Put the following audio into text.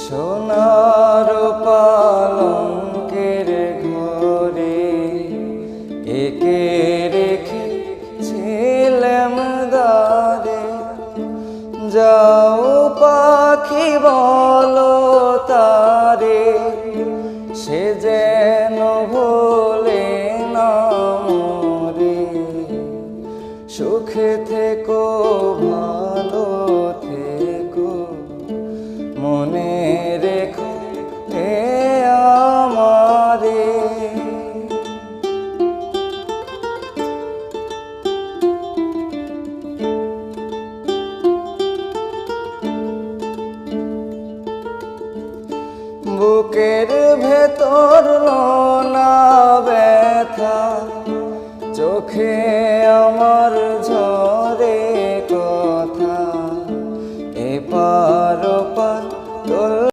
সোনার পালঙ্কের ঘরে একে রেখেছিলাম দ্বারে। যাও পাখি বলো তারে, সে যেন ভোলে না মোরে। সুখে থেকো ভালো থেকো, মনে রেখো হে আমারে। বুকের ভেতর লোনা ব্যথা, চোখে আমার ঝড়